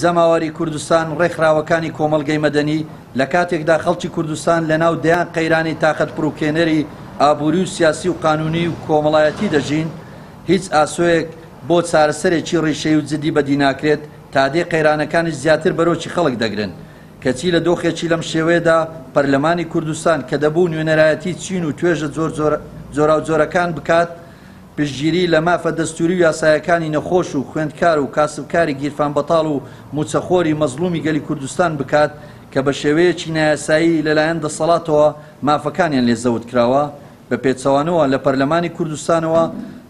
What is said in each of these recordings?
جەماوەری کوردستان ڕێکخراوەکانی کۆمەڵگەی مەدەنی لە کاتێکدا خەڵکی کوردستان لەناو دەیان قەیرانی تاقەت پڕوکێنەری ئابووری و سیاسی و قانونی و کۆمەڵایەتی دەژین، هیچ ئاسۆیەک بۆ چارەسەرێکی ڕیشەی و جدی بەدی ناکرێت تا دێ قەیرانەکانی زیاتر بەرۆکی خەڵک دەگرن. کەچی لە دۆخێکی لەم شێوەیەدا پەرلەمانی کوردستان کە دەبوو نوێنەرایەتی چین و توێژە جۆراوجۆرەکان بکات، پشتگیری لە مافە دەستوری و یاسایەکانی نەخۆش و خوێندکار و کاسبکاری گیرفان بەتاڵ و موچەخۆری مەزلومی گەلی کوردستان بکات کە بە شێوەیەکی نایاسایی لەلایەن دەسەڵاتەوە مافەکانیان لێزەوت کراوە. بە پێچەوانەوە لە پەرلەمانی کوردستانەوە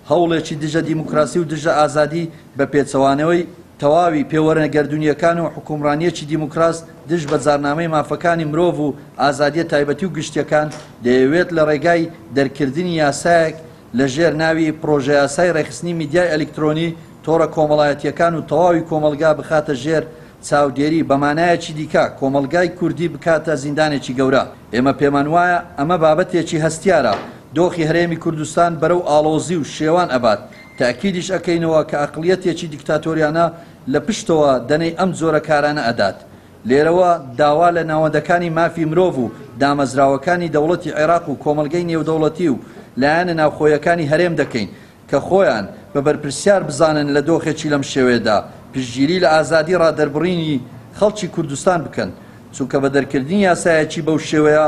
هەوڵێکی دژە دیموکراسی و دژە ئازادی بە پێچەوانەوەی تەواوی پێوەرنەگەردونیەکان و حکومڕانیەکی دیموکراس دژ بە جارنامەی مافەکانی مرۆڤ و ئازادیە تایبەتی و گشتیەکان دەیەوێت لە ڕێگای دەرکردنی یاسایەک لە ژێر ناوی پرۆژە یاسای ڕێخستنی میدیای ئەلکترۆنی تۆڕە کۆمەڵایەتیەکان و تەواوی کۆمەلگا بخاتە ژێر چاودێری بەمانایەکی دیکە کۆمەلگای کوردی بکاتە زیندانێکی گەورە. ئێمە پێمان وایە ئەمە بابەتێکی هەستیارە دۆخی هەرێمی کوردستان بەرەو ئاڵۆزی و شێوان ئەبات. تاکیدیش ئەکەینەوە کە ئەقلیەتێکی دیکتاتۆریانە لە پشتەوە دەنەی ئەم جۆرە کارانە ئەدات. لێرەوە داوا لە ناوەندەکانی مافی مرۆڤ و دامەزراوەکانی دەوڵەتی عێراق و کۆمەلگەی نێودەوڵەتی و لایەنە ناوخۆیەکانی هەرێم دەکەین کە خۆیان بە بەرپرسیار بزانن لە دۆخێکی لەم شێوەیەدا پشتگیری لە ئازادی ڕادەربڕینی خەڵکی کوردستان بکەن، چونکە بە دەرکردنی یاسایەکی بەو شێوەیە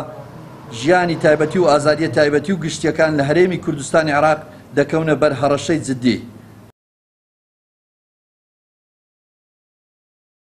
ژیانی تایبەتی و ئازادیە تایبەتی و گشتیەکان لە هەرێمی کوردستانی عێراق دەکەونە بەر هەڕەشەی جدی.